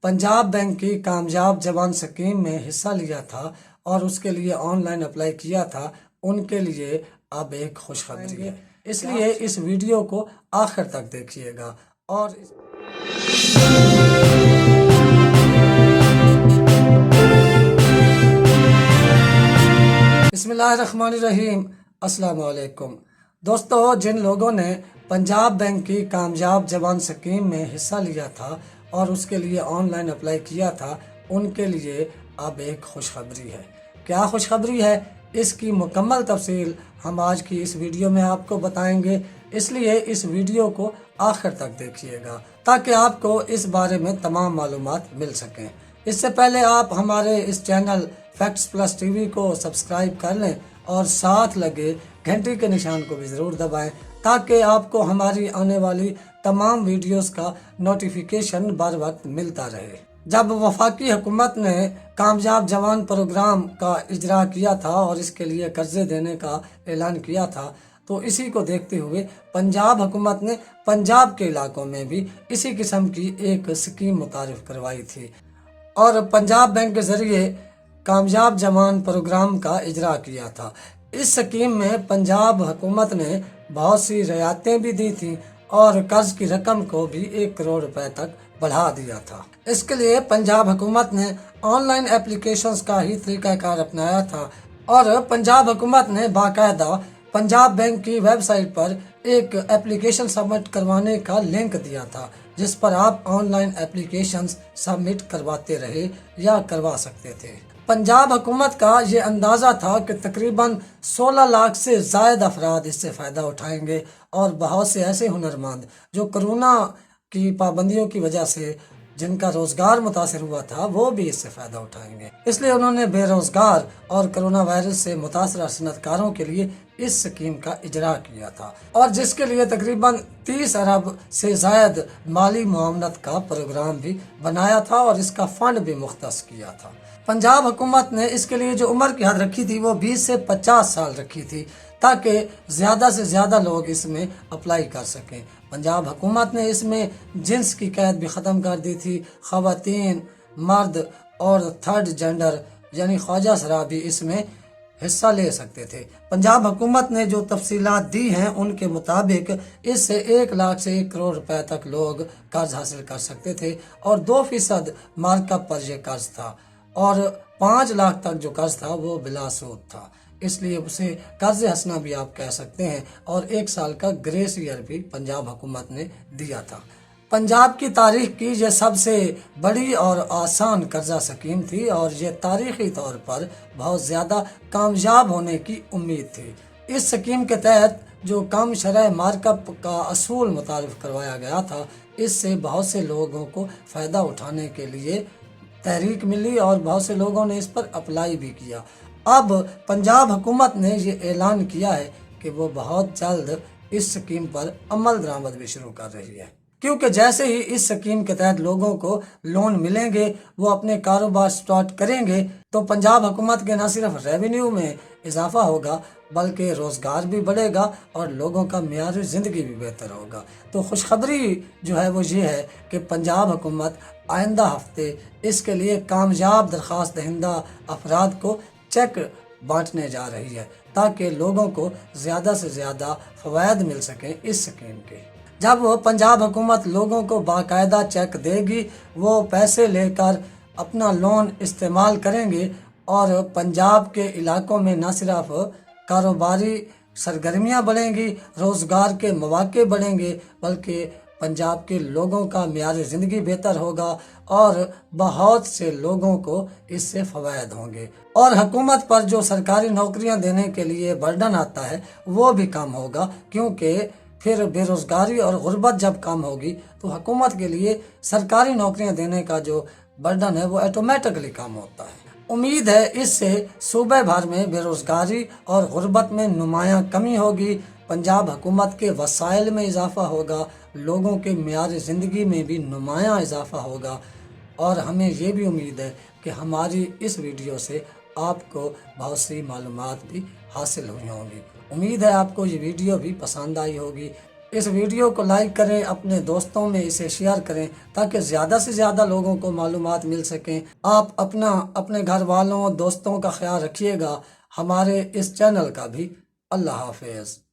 Punjab bank की कामयाब जवान स्कीम में हिस्सा लिया था और उसके लिए ऑनलाइन अप्लाई किया था, उनके लिए अब एक खुशखबरी है। इसलिए इस वीडियो को आखिर तक देखिएगा। और बिस्मिल्लाहिर्रहमानिर्रहीम, अस्सलाम वालेकुम। दोस्तों, जिन लोगों ने पंजाब बैंक की कामयाब जवान स्कीम में हिस्सा लिया था और उसके लिए ऑनलाइन अप्लाई किया था, उनके लिए अब एक खुशखबरी है। क्या खुशखबरी है, इसकी मुकम्मल तफसील हम आज की इस वीडियो में आपको बताएंगे। इसलिए इस वीडियो को आखिर तक देखिएगा ताकि आपको इस बारे में तमाम मालूमात मिल सकें। इससे पहले आप हमारे इस चैनल फैक्ट्स प्लस टीवी को सब्सक्राइब कर लें और साथ लगे घंटी के निशान को भी ज़रूर दबाएं ताकि आपको हमारी आने वाली तमाम वीडियोस का नोटिफिकेशन बर वक्त मिलता रहे। जब वफाकी हुकूमत ने कामयाब जवान प्रोग्राम का इजरा किया था और इसके लिए कर्जे देने का ऐलान किया था, तो इसी को देखते हुए पंजाब हुकूमत ने पंजाब के इलाकों में भी इसी किस्म की एक स्कीम मुतारिफ करवाई थी और पंजाब बैंक के ज़रिए कामयाब जवान प्रोग्राम का इजरा किया था। इस स्कीम में पंजाब हुकूमत ने बहुत सी रियायतें भी दी थी और कर्ज की रकम को भी 1 करोड़ रुपए तक बढ़ा दिया था। इसके लिए पंजाब हुकूमत ने ऑनलाइन एप्लीकेशंस का ही तरीकाकार अपनाया था और पंजाब हुकूमत ने बाकायदा पंजाब बैंक की वेबसाइट पर एक एप्लीकेशन सबमिट करवाने का लिंक दिया था, जिस पर आप ऑनलाइन एप्लीकेशंस सबमिट करवाते रहे या करवा सकते थे। पंजाब हुकूमत का ये अंदाज़ा था कि तकरीबन 16 लाख से ज़ायद अफराद इससे फ़ायदा उठाएंगे और बहुत से ऐसे हुनरमंद जो कोरोना की पाबंदियों की वजह से जिनका रोज़गार मुतासर हुआ था, वो भी इससे फ़ायदा उठाएंगे। इसलिए उन्होंने बेरोज़गार और कोरोना वायरस से मुतासर सनतकारों के लिए इस स्कीम का इजरा किया था और जिसके लिए तकरीबन 30 अरब से ज़ायद माली मुआवनत का प्रोग्राम भी बनाया था और इसका फ़ंड भी मुख्तस किया था। पंजाब हुकूमत ने इसके लिए जो उम्र की हद रखी थी वो 20 से 50 साल रखी थी ताकि ज़्यादा से ज़्यादा लोग इसमें अप्लाई कर सकें। पंजाब हुकूमत ने इसमें जिन्स की कैद भी ख़त्म कर दी थी। ख़वातीन, मर्द और थर्ड जेंडर यानी ख्वाजा शराबी इसमें हिस्सा ले सकते थे। पंजाब हुकूमत ने जो तफसीलात दी हैं उनके मुताबिक इससे 1 लाख से 1 करोड़ रुपए तक लोग कर्ज हासिल कर सकते थे और 2% मार्कअप पर यह कर्ज था और 5 लाख तक जो कर्ज था वो बिला सूद था, इसलिए उसे कर्ज हसना भी आप कह सकते हैं और 1 साल का ग्रेस ईयर भी पंजाब हुकूमत ने दिया था। पंजाब की तारीख की यह सबसे बड़ी और आसान कर्जा स्कीम थी और ये तारीखी तौर पर बहुत ज़्यादा कामयाब होने की उम्मीद थी। इस स्कीम के तहत जो कम शरह मार्कअप का असूल मुतारिफ करवाया गया था, इससे बहुत से लोगों को फ़ायदा उठाने के लिए तहरीक मिली और बहुत से लोगों ने इस पर अप्लाई भी किया। अब पंजाब हुकूमत ने ये ऐलान किया है कि वो बहुत जल्द इस स्कीम पर अमल दरामद भी शुरू कर रही है, क्योंकि जैसे ही इस स्कीम के तहत लोगों को लोन मिलेंगे, वो अपने कारोबार स्टार्ट करेंगे, तो पंजाब हुकूमत के न सिर्फ रेवेन्यू में इजाफा होगा बल्कि रोज़गार भी बढ़ेगा और लोगों का मेयार ज़िंदगी भी बेहतर होगा। तो खुशखबरी जो है वो ये है कि पंजाब हुकूमत आइंदा हफ्ते इसके लिए कामयाब दरख्वास्त दहिंदा अफराद को चेक बांटने जा रही है ताकि लोगों को ज़्यादा से ज़्यादा फ़वायद मिल सकें इस स्कीम के। जब वो पंजाब हुकूमत लोगों को बाकायदा चेक देगी, वो पैसे लेकर अपना लोन इस्तेमाल करेंगे और पंजाब के इलाकों में न सिर्फ कारोबारी सरगर्मियाँ बढ़ेंगी, रोज़गार के मौके बढ़ेंगे, बल्कि पंजाब के लोगों का मेयार ज़िंदगी बेहतर होगा और बहुत से लोगों को इससे फ़वायद होंगे और हुकूमत पर जो सरकारी नौकरियां देने के लिए बर्डन आता है वो भी कम होगा, क्योंकि फिर बेरोज़गारी और गुर्बत जब कम होगी तो हुकूमत के लिए सरकारी नौकरियां देने का जो बर्डन है वो ऑटोमेटिकली कम होता है। उम्मीद है इससे सूबे भर में बेरोज़गारी और गुर्बत में नुमायां कमी होगी, पंजाब हुकूमत के वसाइल में इजाफा होगा, लोगों के मेयार ज़िंदगी में भी नुमायां इजाफा होगा और हमें ये भी उम्मीद है कि हमारी इस वीडियो से आपको बहुत सी मालूमात भी हासिल हुई होंगी। उम्मीद है आपको ये वीडियो भी पसंद आई होगी। اس ویڈیو کو لائک کریں، اپنے دوستوں میں اسے شیئر کریں تاکہ زیادہ سے زیادہ لوگوں کو معلومات مل سکیں۔ آپ اپنے گھر والوں دوستوں کا خیال رکھیے گا، ہمارے اس چینل کا بھی۔ اللہ حافظ۔